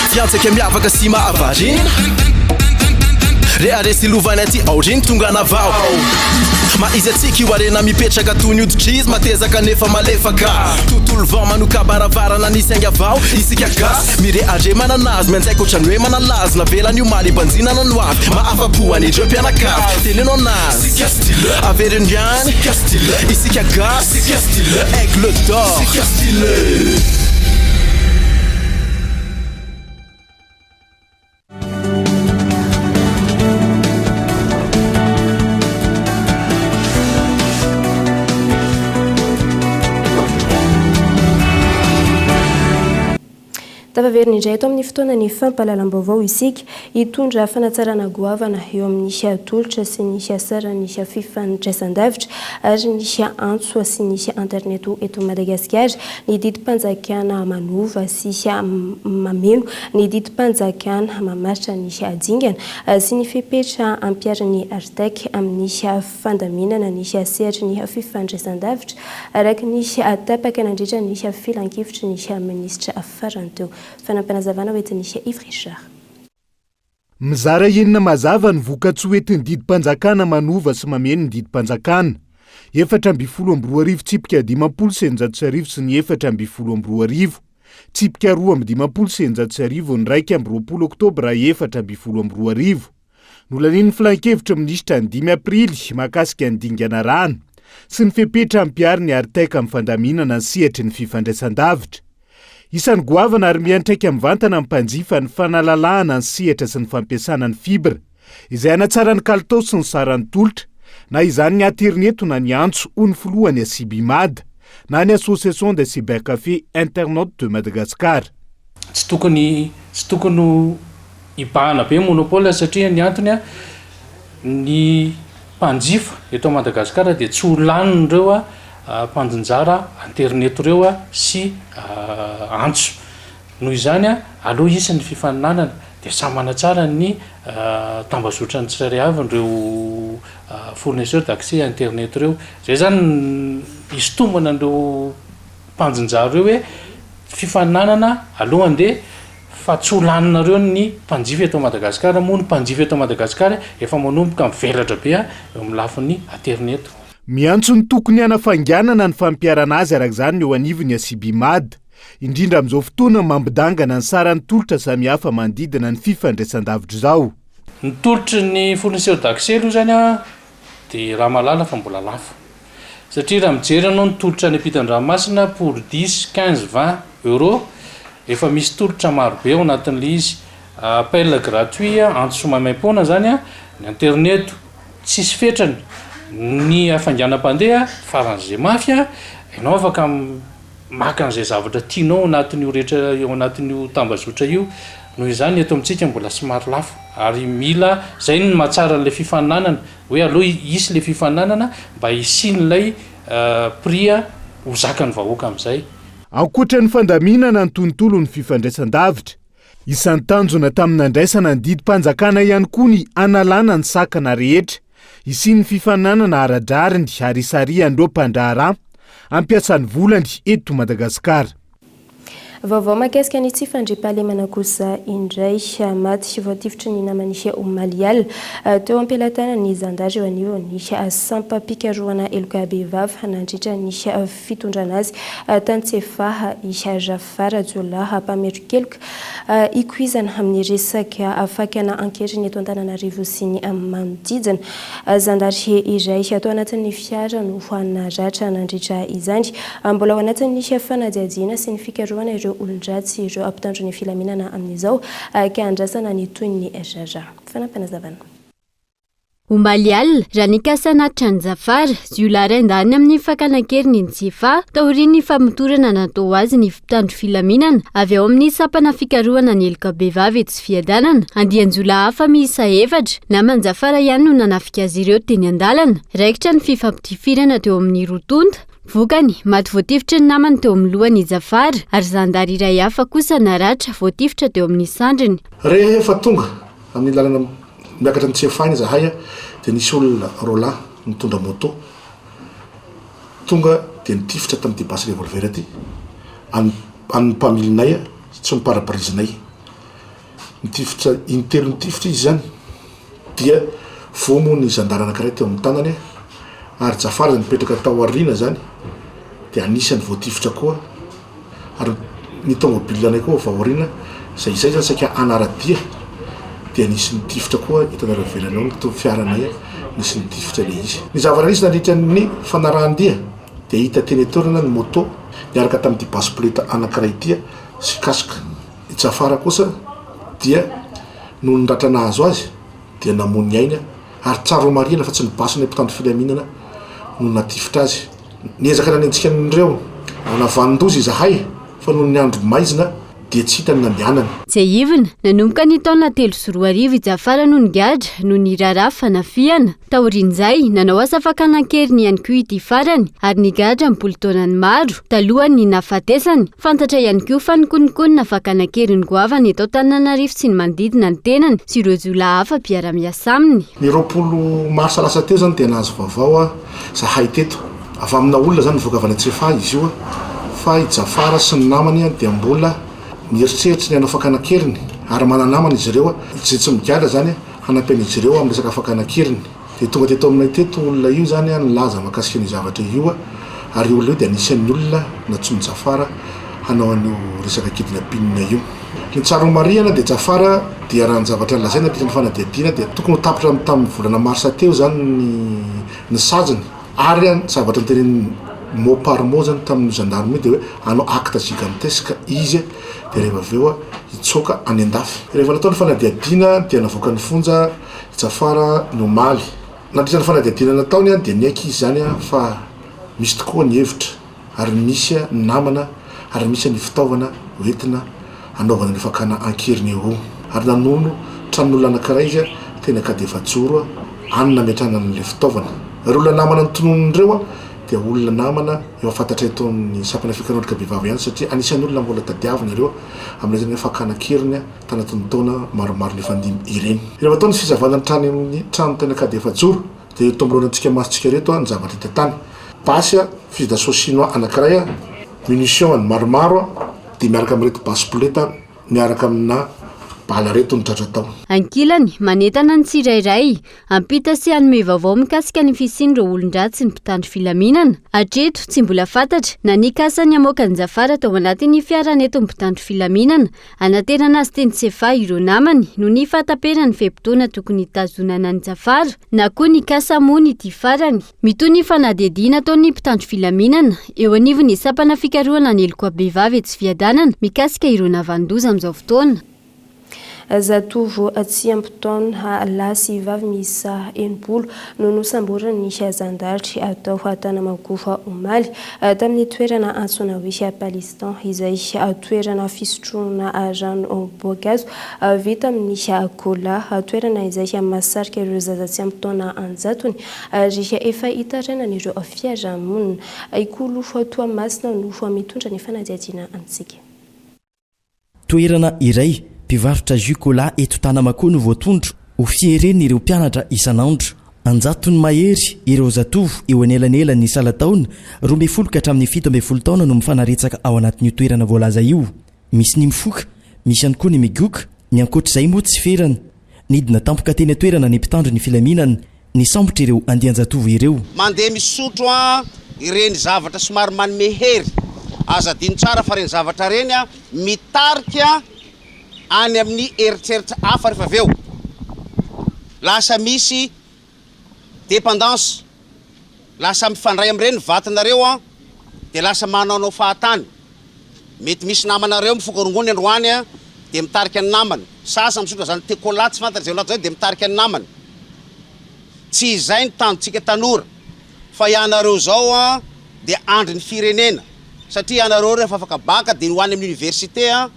Speaker 19: Fiantsaka miavaka sy mahavarina reharesy lovana ty aoriny tonga navao maizy atsika io arena mipetraka toy ny hoditry matezaka nefa malefaka tontolo vao manoka baravarana nisy ainga avao isika gasy mireadre mananazy mianjaika ohatrany hoe manalazy navelany io maly banjinana no avy mahafapoany ireo mpianakavy tenenao anazy averiny ihany isika gasy aigle d'or
Speaker 4: Tavaverina indray eto amin'ny fotoana ny fampahalalam-baovao isika hitondra fanatsarana goavana eo amin'ny atolotra sy ny asara ny fifandraisan-davitra ary ny antso sy ny internet eto Madagasikara ny didim-panjakana manova sy mameno ny didim-panjakana mamaritra ny adingana sy ny fepetra ampiarany artek amin'ny fandaminana ny sehatra ny fifandraisan-davitra araka ny tapaka nandritra ny filan-kevitra ny ministra farany teo. Fanampanazavana hoentin'ny Yves Richard.
Speaker 20: Mizara enina mazava ny vokatsoa hoentin'ny didim-panjakana manova sy mameno ny didim-panjakana 4.12 tsipika 5.9 sy ny 4.12 tsipika 2.5.9 ny 1.20 oktobra 4.12 nolanin'ny filan-kevitra ministra ny 5 aprily mahakasika ny dingana rano sy ny fepetra ampiary ny arteka amin'ny fandaminana ny sehatry ny fifandraisan-davitra. Isan'ny goavana ary miantraika mivantana amin'ny mpanjifa ny fanalalahana ny sehatra sy ny fampiasana ny fibra izay anatsara ny kalitao sy ny saran'ny tolotra na izany ny internet na ny antso ho ny filohany Sibimad na ny Association des cybercafés internautes de Madagascar.
Speaker 21: Tsy tokony ibahana be monopole satria ny antony ny mpanjifa eto Madagasikara dia tsy ho lanin'ireo mpandinjara internet ireo sy antso. Noho izany aloha isan'ny fifaninanana dia samy manatsara ny tambazotra ny tsirairay avy ireo fournisseur d'accès internet ireo. Zay zany isintomana ireo mpandinjara ireo hoe fifaninanana alohany dia fa tsy ho laninareo ny mpanjifa eto Madagasikara moa ny mpanjifa eto Madagasikara efa manomboka mivelatra be eo amin'ny lafin'ny internet.
Speaker 20: Miantso ny tokony hanafanganana ny fampiarana azy araka izany eo anivony Sibimad indrindra amin'izao fotoana mambidangana ny saran'ny tolotra samihafa manodidina ny fifandraisan-davitra izao.
Speaker 21: Ny tolotry ny fournisseur d'accès aloha zany dia raha malala fa mbola lafo satria raha mijery anao ny tolotra ny ampitan-dranomasina pour 10, 15, 20 euros efa misy tolotra marobe ao anatin'ilay izy. Appel gratuit antso mamaimpona zany ny internet tsisy fetrany ny afanganam-pandeha faran'izay mafy ianao afaka maka an'izay zavatra tianao anatin'io rehetra eo anatin'io tambazotra io. Noho izany eto amintsika mbola somary lafo ary mila zay ny mahatsara n'ilay fifaninanana hoe aloha isy ilay fifaninanana mba hisian'ilay prix ho zakany vahoaka amin'izay.
Speaker 20: Ankoatra ny fandaminana ny tontolo ny fifandraisan-davitra isan'ny tanjona tamin'ny andraisana ny didim-panjakana ihany koa ny analana ny sakana rehetra isian'ny fifaninanana aradrariny ary isarian'ireo mpandraharaha ampiasan'ny volany eto Madagasikara.
Speaker 4: Vaovao mahakasika ny tsy fandriam-pahalemana kosa indray maty voatifitry ny namany Omalial teo ampelatana ny zandary eo anio ny sampam-pikarohana Elokabevavy nandritra ny fitondrana azy tantsefaha Rafara Jolaha mpametro-keloka ikuizana amin'ny resaka afakana ankeriny eto Antananarivo sy ny manodidina. Zandary iray atao anatin'ny fiara no naratra nandritra izany mbola ao anatin'ny fanadiadiana sy ny fikarohana ireo olon-dratsy ireo ampitandrony filaminana amin'izao ka andrasana ny toy ny rara. Fanampanazavana.
Speaker 22: Omalial raha nikasanatra ny Zafara ziolaray ndany amin'ny fakanankerin'ny Ntsefa taorian'ny famotorana natao azy ny mpitandro filaminana avy ao amin'ny sapana fikarohana ny Elokabevavy tsy fiadanana andian-jola hafa miisa 4 na manjafara ihany no nanafika azy ireo teny an-dalana raikitra ny fifampitifirana teo amin'ny rotonda vokany maty voatifitra ny namany teo amin'ny lohany Zafara ary zandary iray hafa kosa naratra voatifitra teo amin'ny sandriny.
Speaker 23: Rehefa tonga amin'ny lalana miakatra ny Ntsefa iny zahay dia nisy olona rola mitondra moto tonga dia nitifitra tamin'ity basy revolver ty amin'ny mpamilinay tsy miparabrizinay nitifitra intelo nitifitra izy zany dia vomo ny zandary anankiray teo amin'ny tanany ary Zafara nipetraka tao aoriana zany dia anisany voatifitra koa ary ny tomobile koa vaoriana izay zany saika anaradia dia nisy nitifitra koa hitanareo velanao ny fiaranay nisy nitifitra le izy. Ny zava-nisy nandritra ny fanarahandia dia hita teny atorana ny moto niaraka tamin'ity basipleta anankiray ity sy kasika. Zafara kosa dia no niratra nahazo azy dia namony aina ary tsara marina fa tsy nibasiny mpitandro filaminana no natifitra azy. Niezaka nanentsika n'ireo navanin-dozy zahay fa noho ny andro maizina dia tsy hitany nandehanany.
Speaker 22: Tsy ivina nanomboka ny taona 3 Jafara no nigadra no niraraha fanafiana. Taorian'izay nanao asa fakana-keriny ihany koa ity farany ary nigadra mipolo taonany maro talohany nafatesany. Fantatra ihany koa fa nikonikonina fakana-keriny goavany eto Antananarivo sy ny manodidina ny tenany sy ireo jola hafa mpiara-miasa aminy.
Speaker 23: Ny 20 marsa lasa teo zany dia nahazo vaovao zahay teto avy amina olona zany voakavana Tsefa izy io fa i Jafara sy ny namany dia mbola mieritreritra ny hanao fakana-keriny ary mananamana izy ireo tsy migadra zany hanampena izy ireo amin'ny resaka fakana-keriny. Dia tonga teto aminay teto olona io zany nilaza mahakasika ny zavatra io ary olona io dia anisan'ny olona natsony Jafara hanao an'io resaka kidnapping io. Ny tsara marihana dia Jafara dia raha ny zavatra lazaina dia ny fanadihadiana dia tokony ho tapitra tamin'ny volana marsa teo zany ny sajiny ary zavatra nytenen'ny mot par mot zany tamin'ny gendarme dia hoe hanao acte gigantesque izy dia rehefa aveo hitsoka any an-dafy. Rehefa natao ny fanadihadiana dia navoaka ny fonja Jafara no maly. Nandritra ny fanadihadiana nataony dia niaiky izy zany fa misy tokoa ny hevitra ary misy ny namana ary misy ny fitaovana hoentina anaovana ny fakana ankeriny eo ary nanono tranon'olona anankiray izy tena ka defajoro anina metrana n'le fitaovana. Ary olona namana ny tononon'ireo dia olona namana eo afantatra itony sapana fikanodrika behivavy ihany satria anisan'ny olona mbola tadiavina ireo amin'ilay zany fakana keriny tanatony taona maromaro ny fandimy ireny. Rehefa atao ny fizavana ny trano amin'ny trano tena ka defajoro dia tombolonantsika masitsika reto ny zavatra hita tany. Basy fusil d'assaut chinois anankiray munition maromaro dia miaraka amin'reto baspoleta miaraka amina bala reto ny tratra tao.
Speaker 22: Ankilany manentana ny tsirairay ampita sy hanome vaovao mikasika ny fisian'ireo olon-dratsy ny mpitandro filaminana. Hatreto tsy mbola fantatra na nikasany hamoaka ny Jafara tao anatin'ny fiaraneto mpitandro filaminana anaterana azy teny Tsefa ireo namany no ny fahataperana ny feim-potoana tokony hitazonana ny Jafara na koa nikasa mony ity farany. Mitoy ny fanadihadiana ataon'ny mpitandro filaminana eo anivon'ny sapana fikarohana ny Elokabevavy etsy Viadanana mikasika ireo navandoza amin'izao fotoana.
Speaker 4: Zatovo atsy ampitaona lasy vavy miisa 80 no nosamborana ny azandaritry atao Tanamagofa omaly tamin'ny toerana antsoina hoe Palistan izay toerana fisotroana rano boagazo vita amin'ny kola toerana izay mahasarika ireo zaza tsy ampitaona anjatony ary efa hitarenan'ireo fiarahamonina ikolo Toamasina no mitondra ny fanadihadiana antsika.
Speaker 3: Toerana iray mpivarotra jukola eto Tanamakoa no voatondro ho fiereny ireo mpianatra isan'andro. Anjatony mahery ireo zatovo eo anelanelany salataona 12 ka hatramin'ny 17 taona no mifanaretsaka ao anatin'io toerana voalaza io. Misy ny mifoka, misy ihany koa ny migoka, ny ankoatr'izay moa tsy ferana. Nidina tampoka teny toerana ny mpitandro ny filaminana ny sambotra ireo andian-jatovo ireo.
Speaker 6: Mandeha misotro ireny zavatra somary manome hery azadino tsara fa reny zavatra reny mitarika any amin'ny eritseritra hafa rehefa aveo lasa misy dépendance lasa mifandray amin'ireny vatanareo dia lasa manao fahatany. Mety misy namanareo mifokarongony androany dia mitarika ny namany sasa misotro zany tekola tsy fantatra zay lato zay dia mitarika ny namany. Tsy izay ny tandrotsika tanora fa ianareo zao dia andry ny firenena satria ianareo rehefa afaka baka dia hoany amin'ny université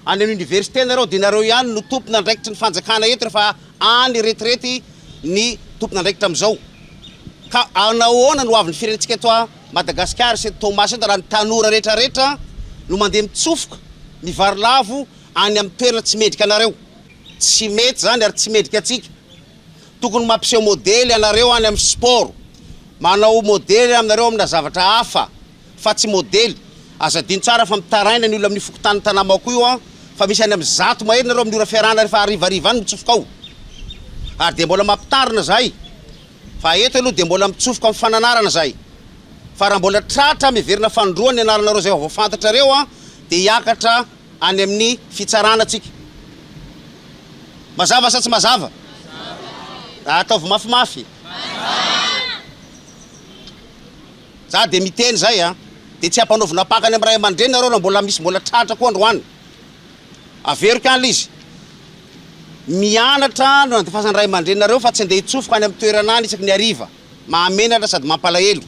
Speaker 6: any amin'ny université nareo dia nareo ihany no tompona andraikitry ny fanjakana eto rehefa any retirety ny tompona andraikitra amin'izao. Ka anahoana no avy ny firenentsika eto Madagasikara sy Thomas eto raha ny tanora rehetrarehetra no mandeha mitsofoka mivarilavo any amin'ny toerana tsy medika anareo. Tsy mety zany ary tsy medika atsika. Tokony mampiseho modely anareo any amin'ny sport. Manao modely aminareo amina zavatra hafa fa tsy modely. Azadino tsara fa mitaraina ny olona amin'ny fokotany Tanamako io fa misy any amin'ny zato mahery nareo amin'ny ora fiarahana rehefa arivariva any mitsofoka ao. Ary dia mbola mampitarina zay. Fa eto aloha dia mbola mitsofoka amin'ny fananarana zay. Fa raha mbola tratra miverina fandroany anaranareo zay voafantatra reo dia hiakatra any amin'ny fitsarana atsika. Mazava sa tsy mazava? Ataovy mafimafy. Za dia miteny zay dia tsy hampanaovina pakany amin'ny ray aman-dreny nareo raha mbola misy mbola tratra koa androany. Averiko any izy. Mianatra no nandefasan'ny ray aman-dreny nareo fa tsy andeha hitsofoka any amin'ny toerana any isaky ny hariva. Mahamenatra sady mampalahelo.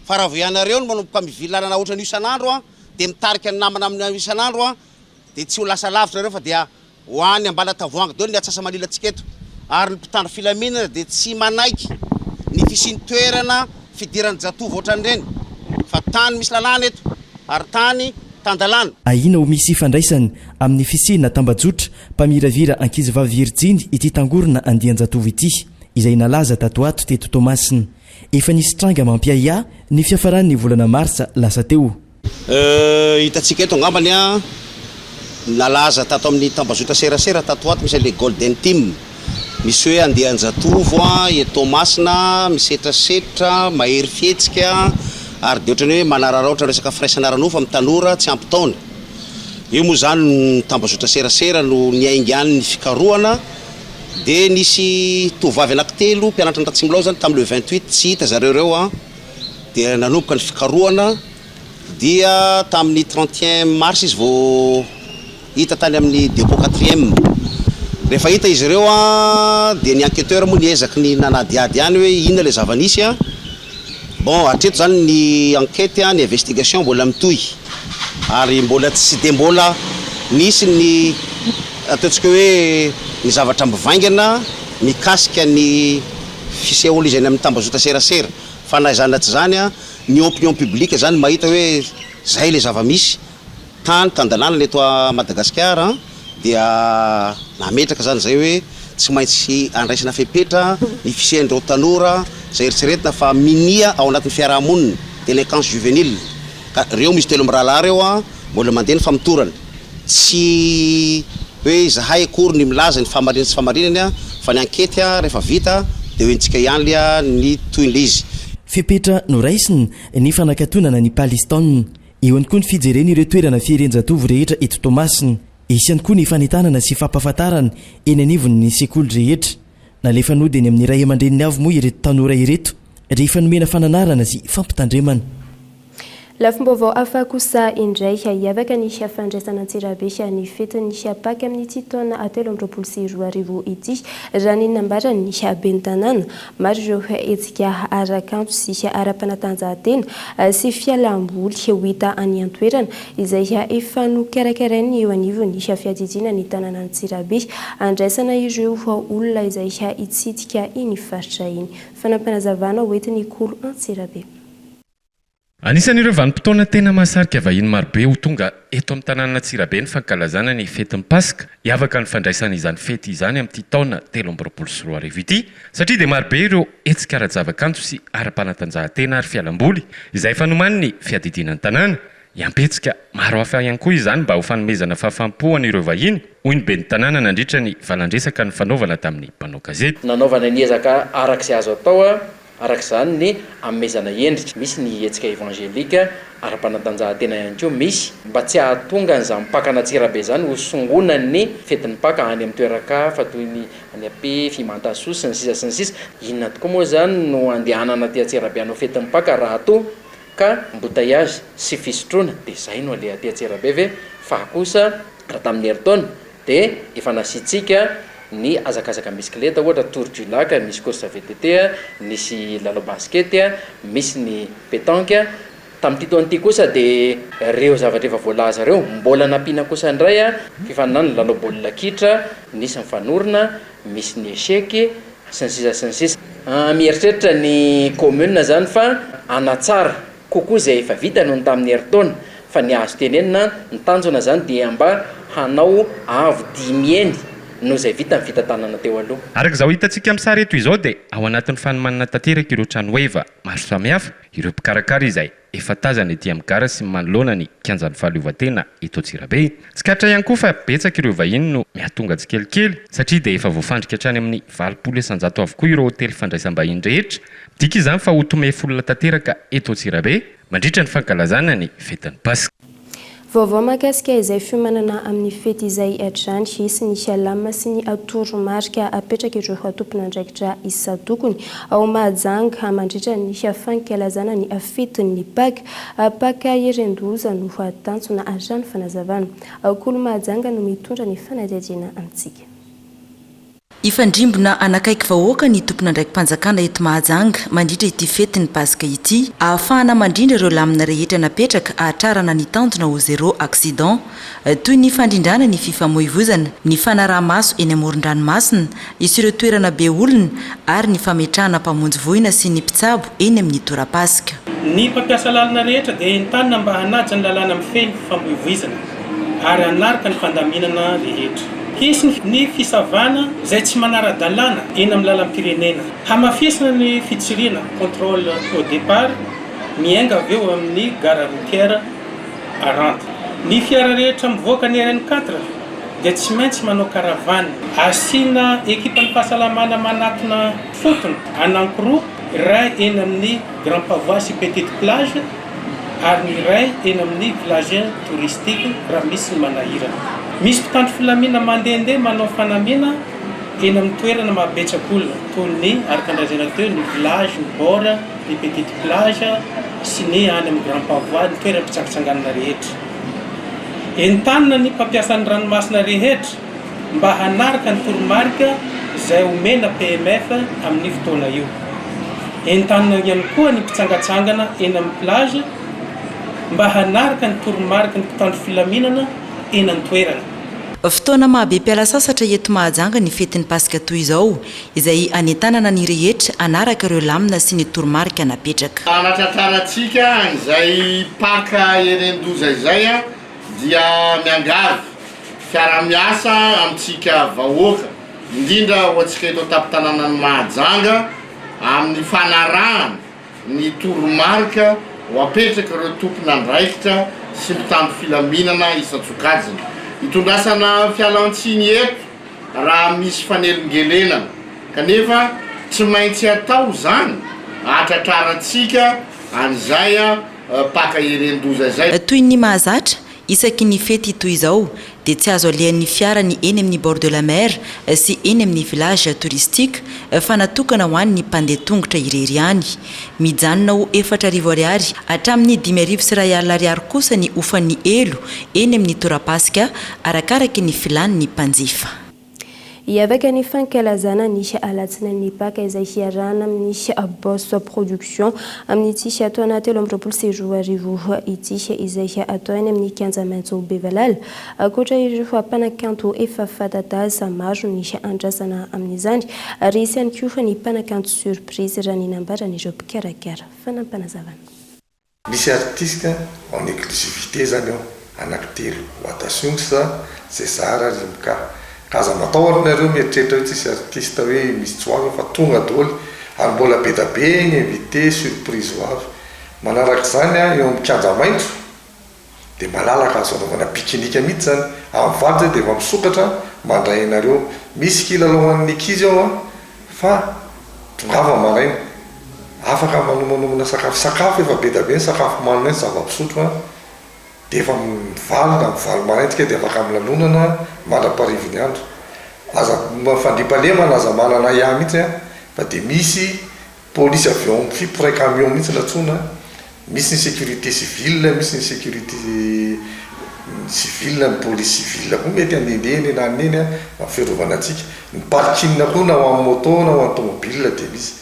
Speaker 6: Fa raha vao ianareo no manomboka mivilanana ohatran'io isan'andro dia mitarika ny namana amin'ny isan'andro a dia tsy ho lasa lavitra reo fa dia hoany ambala tavoahangy deo ny atsasa malilatsika eto ary ny mpitandro filaminana dia tsy manaiky ny fisiny toerana fidirany jatovo ohatran'ireny fa tany misy lalàna eto ary tany tandalàna.
Speaker 3: Ahina ho misy ifandraisany amin'ny fisina tambajotra mpamiravira ankizy vavy Virjiny ity tangorona andian-jatovo ity izay nalaza tato ato teto Tomasina. Efa nisy tranga mampiaia ny fiafaran'ny volana Marsa lasa teo.
Speaker 6: Hitantsika eto angambany a nalaza tato amin'ny tambazotra serasera tato ato misy le Golden Team misy hoe andian-jatovo a eto Tomasina misetrasetra mahery fietsika ary dia ohatrany hoe manararaotra resaka firaisana ranofa amin'ny tanora tsy ampy taona. Io moa zany ny tambazotra serasera no niaingany ny fikarohana dia nisy tovavy anankitelo mpianatra ny Ratsimilao zany tamin'ny le 28 tsy hita zareo reo a dia nanomboka ny fikarohana dia tamin'ny 31 mars izy vao hita tany amin'ny dépôt 4e. Rehefa hita izy ireo a dia ny enquêteur moa niezaky ny nanadiady ihany hoe inona le zava-nisy a. Bon, hatreto zany ny enquête ny investigation mbola mitohy ary mbola tsy dia mbola nisy ny ataontsika hoe ny zavatra mivaingana mikasika ny fisehoana izy any amin'ny tambazotra serasera fa na izany na tsy zany a ny opinion publique zany mahita hoe zay le zava-misy tany tandalàna eto a Madagasikara dia nametraka zany zay hoe tsy maintsy andraisana fepetra ny fisehandreo tanora zay eritreretina fa minia ao anatin'ny fiarahamonina délinquance juvénile ka reo misy telo mirahalahy reo a mbola mandeha ny famitorana tsy hoe zahay akory ny milaza ny famarina sy famarinany a fa ny enquête a rehefa vita dia hoentsika ihany lia ny toyny izy.
Speaker 3: Fepetra no raisiny ny fanakatonana ny Palestine eo any koa ny fijereny ireo toerana fierenjatovo rehetra eto Tomasina. Isy ihany koa ny fanentanana sy fampahafantarana eny anivony ny sekoly rehetra. Nalefa nodiny amin'ny ray aman-dreniny avy moa ireto tanora ireto rehefa nomena fananarana sy fampitandremana.
Speaker 4: Lafim-baovao hafa kosa indray hiavaka ny fandraisana Antsirabe ny fetiny Paka amin'ny ity taona 2024 ity raha ny nambarany ny ben'ny tanàna maro ireo hetsika arakanto sy ara-panatanjahantena sy fialamboly ho hita any an-toerana izay efa nokarakarainy eo anivony fiadidiana ny tanàna Antsirabe andraisana ireo olona izay hitsidika iny faritra iny. Fanampanazavana hoentiny kolo Antsirabe.
Speaker 7: Anisan'ireo vanim-potoana tena mahasarika vahiny marobe ho tonga eto amin'ny tanàna Antsirabe ny fankalazana ny fetin'ny Paska. Hiavaka ny fandraisana izany fety izany amin'ity taona 2024 ity satria dia marobe ireo hetsika ara-javakanto sy ara-panatanjahantena ary fialamboly izay fanomany ny fiadidinan'ny tanàna. Iampetsika maro hafa ihany koa izany mba ho fanomezana fahafahampo an'ireo vahiny hoy ny ben'ny tanàna nandritra ny valandresaka ny fanaovana tamin'ny mpanao gazety.
Speaker 8: Nanaovana ny ezaka arak'izay azo atao arak'izany ny amezana endrika misy ny hetsika evangelika ara-panatanjahantena ihany koa misy mba tsy ahatonga an'izany Paka Antsirabe zany ho songonany ny fetin'ny Paka any amin'ny toerakafa toy ny any Ape, Fimantasoa sy ny sisa. Inona tokoa moa zany no andehanana aty Antsirabe hanao fetin'ny Paka raha toa ka embouteillage sy fisotroana dia zay no aleha aty Antsirabe ve fa kosa raha tamin'ny herintaona dia efa nasitsika ny azakazaka bisikileta ohatra Tour du Lac, misy course VTT, misy lalao basket, misy ny pétanque. Tamin'ity taon'ity kosa dia reo zavatra efa voalaza reo mbola nampiana kosa indray fifaninana lalao baolina kitra, nisy ny fanorona, misy ny échec sy ny sisa. Mieritreritra ny commune zany fa anatsara kokoa izay efa vita noho ny tamin'ny herintaona fa ny azo tenenina ny tanjona zany dia mba hanao avo dimy eny no zay vita ny fitantanana teo aloha.
Speaker 7: Arak'izao hitantsika amin'ny sary eto izao dia ao anatin'ny fanomanana tanteraka ireo trano eva maro samihafa ireo mpikarakara izay efa tazana ety amin'ny gara sy manoloana ny kianjan'ny fahaleovantena eto Antsirabe. Tsy katra ihany koa fa betsaka ireo vahiny no mihatonga tsikelikely satria dia efa voafandrika hatrany amin'ny 700 avokoa ireo hotely fandraisam-bahiny rehetra. Dika izany fa ho tome folona tanteraka eto Antsirabe mandritra ny fankalazana ny fetin'ny Paska.
Speaker 4: Vaovao mahakasika izay fiomanana amin'ny fety izay hatrany hisy ny hialama sy ny atoro-marika apetraka ireo tompon'andraikitra isan-tokony ao Mahajanga mandritra ny fankalazana ny fetin'ny Paka Herendoza no tanjona arany fanazavana. Akolo Mahajanga no mitondra ny fanadihadiana amintsika.
Speaker 9: Ifandrimbona anakaiky vahoaka ny tompona ndraiky mpanjakana eto Mahajanga mandritra ity fetiny Pasika ity, ahafahana mandrindra ireo lamina rehetra napetraka ahatrarana ny tantona ho zéro accident, toy ny fandrindrana ny fifamoivoizana, ny fanaraha-maso eny amoron-dranomasina, isy ireo toerana be olona ary ny fametrahana mpamonjy voina sy ny mpitsabo eny amin'ny tora-pasika.
Speaker 10: Ny mpampiasa lalana rehetra dia entanina mba hanaja ny lalàna mifehy fifamoivoizana ary hanaraka ny fandaminana rehetra. Hisy ny fisavana izay tsy manara-dalàna eny amin'ny lalam-pirenena. Hamafisana ny fitsiriana contrôle au départ miainga avy eo amin'ny gare routière aranta. Ny fiara rehetra mivoaka ny RN4 dia tsy maintsy manao karavany. Asiana ekipan'ny fahasalamana manatona fotona anankoroa, iray eny amin'ny Grand Pavois sy Petite Plage ary ny iray eny amin'ny village touristique raha misy ny manahirana. Misy mpitandro filamina mandehandeha manao fanamiana eny amin'ny toerana mahabetsaka olona toy ny araka-ndrazana teo ny village, ny bord, ny Petite Plage sy ny any amin'ny Grand Pavois ny toerana mpitsangantsanganana rehetra. Entanina ny mpampiasa ny ranomasina rehetra mba hanaraka ny toromarika izay omena PMF amin'ny fotoana io. Entanina ihany koa ny mpitsangatsangana eny amin'ny plage mba hanaraka ny toromarika ny mpitandro filaminana eny an-toerana.
Speaker 9: Fotoana mahabe mpiala sasatra eto Mahajanga ny fetiny Pasika toy izao, izay anentanana ny rehetra anaraka ireo lamina sy ny toromarika napetraka.
Speaker 11: Anatratrarantsika izay paka erendoza izay dia miangavy fiara-miasa amintsika vahoaka, indrindra ho antsika eto an-tampon-tanàna ny Mahajanga amin'ny fanarahana ny toromarika ho apetraka ireo tompona andraikitra sy mpitandro filaminana isan-tsokajiny. Hitondrasana fialan-tsiny eto raha misy fanelin-gelenana, kanefa tsy maintsy atao zany ahatratrarantsika an'izay paka erendoza izay.
Speaker 9: Toy ny mahazatra isaky ny fety toy izao dia tsy azo alehan'ny fiara ny eny amin'ny bord de la mer sy eny amin'ny village touristique fa natokana ho an'ny mpandeha tongotra irery ihany. Mijanona ho 4,000 ariary hatramin'ny 5,200 ariary kosa ny ofan'ny elo eny amin'ny tora-pasika arakaraka ny filan'ny mpanjifa.
Speaker 4: Iavaka ny fankalazana ny alatsina'ny paka izay hiarahana amin'ny Boss Production amin'ny ity atao anaty 13 roarivo ity izay atao any amin'ny Kianjamaitso Bevalal. Ankoatra ireo mpanakanto efa fatataza maro ny andrasana amin'izany ary isy ihany koa ny mpanakanto surprise raha ny nambaran'ireo mpikarakara. Fanampanazavana.
Speaker 24: Misy artiste en exclusivité zany ao anankitelo Attention César Rimka. Kaza matahoranareo mieritreritra hoe tsisy artiste hoe misy tsoavy fa tonga daholo ary mbola be da be ny invité surprise ho avy. Manaraka zany eo amin'ny Kianjamaitso dia malalaka azo anaovana pique-nique mihitsy zany. Amin'ny vady zay dia efa misokatra mandray anareo. Misy kilalao an'ny ankizy ao fa tongava maraina. Afaka manomanomana sakafo efa be da be ny sakafo manina ny zava-pisotro dia efa mivaly maraintsika dia afaka milalonana mandra-parivony andro. Aza fandriam-pahalemana aza manana ia mihitsy fa dia misy polisy avion fipray camion mihitsy natsona. Misy ny sécurité civile, misy ny sécurité civile, ny police civile koa mety andendeny na aneny amin'ny fiarovana antsika. Ny parking koa na ho amin'ny moto na ho amin'ny tomobile dia misy.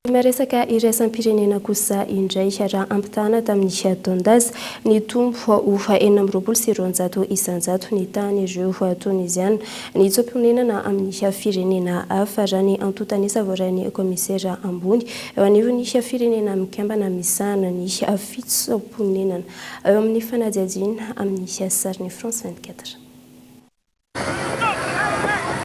Speaker 4: Maresaka iraisam-pirenena kosa indray raha ampitana tamin'ny taondazy ny tombo ho 4,900 isanjato ny tany ireo Tunisiana ny tsoponenana amin'ny firenena hafa raha ny antotanisa voarain'ny komisera ambony eo anivon'ny firenena mikambana misahana ny fitsoponenana eo amin'ny fanadiadiana amin'ny sarin'ny France 24.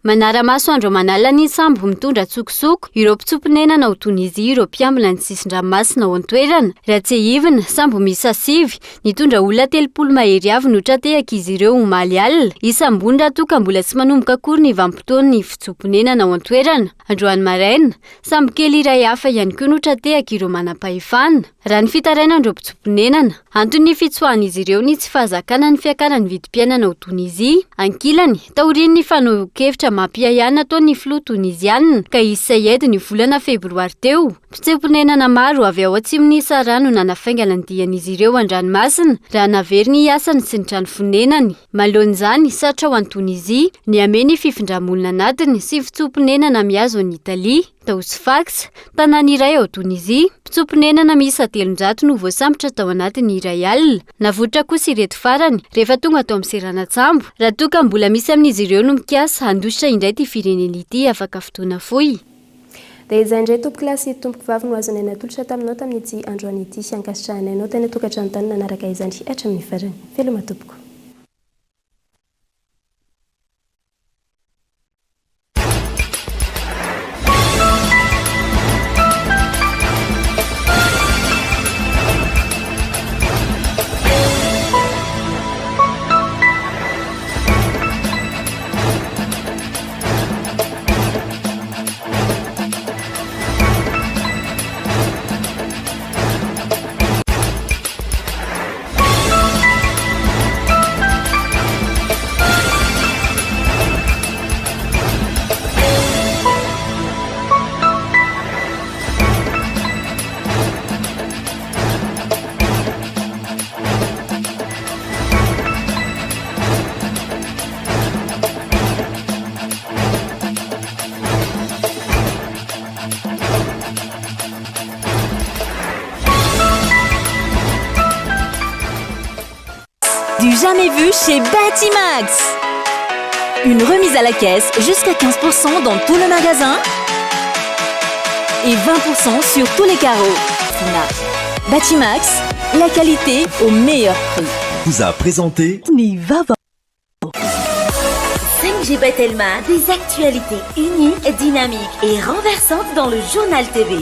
Speaker 22: Manara-maso andro manala ny sambo mitondra tsokosoko ireo mpitsomponenana ao Tunisia ireo mpiambina ny sisin-dranomasina ao an-toerana raha tsy hivina sambo misa sivy nitondra olona 30 mahery avy notratehaka izy ireo omaly alina isam-bony raha toka mbola tsy manomboka akory ny vanim-potoana ny fitsomponenana ao an-toerana. Androany maraina sambo kely iray hafa ihany koa notratehaka ireo manam-pahefana raha ny fitarainandreo mpitsomponenana antony fitsoahan'izy ireo ny tsy fahazakana ny fiakarany vidim-piainana ao Tunisia ankilany taorian'ny fanao-kevitra mampia nataony filoha Tunisianina ka izy Sayed ny volana febroary teo. Mpitsimponenana maro avy ao atsimon'ny Sahara no nanafaingana ny dian'izy ireo an-dranomasina raha navery ny asany sy ny trano fonenany. Malohan'izany satrao an'ny Tunisia ny ameny fifindramolona anatiny sy fitsimponenana miazo an'i Italia. Tao Sfax, tanàna iray ao Tunisia, mpitsimponenana miisa 300 no voasambotra tao anatiny iray alina. Navotra kosa ireto farany rehefa tonga tao amin'ny seranatsambo raha toa ka mbola misy amin'izy ireo no mikasa handositra indray ty firenena ity afaka fotoana fohy.
Speaker 4: Dia izay indray tompo kilasy tompoky vavy no azonay natolotra taminao tamin'ity androany ity sy ankasitrahanay tany tokantrano tany nanaraka izany hatramin'ny farany. Veloma tompoko.
Speaker 2: Du jamais vu chez Batimax. Une remise à la caisse jusqu'à 15% dans tout le magasin et 20% sur tous les carreaux. Batimax, la qualité au meilleur prix.
Speaker 12: Vous a présenté
Speaker 2: Nivava.
Speaker 1: 5G Batelma, des actualités uniques, dynamiques et renversantes dans le journal TV.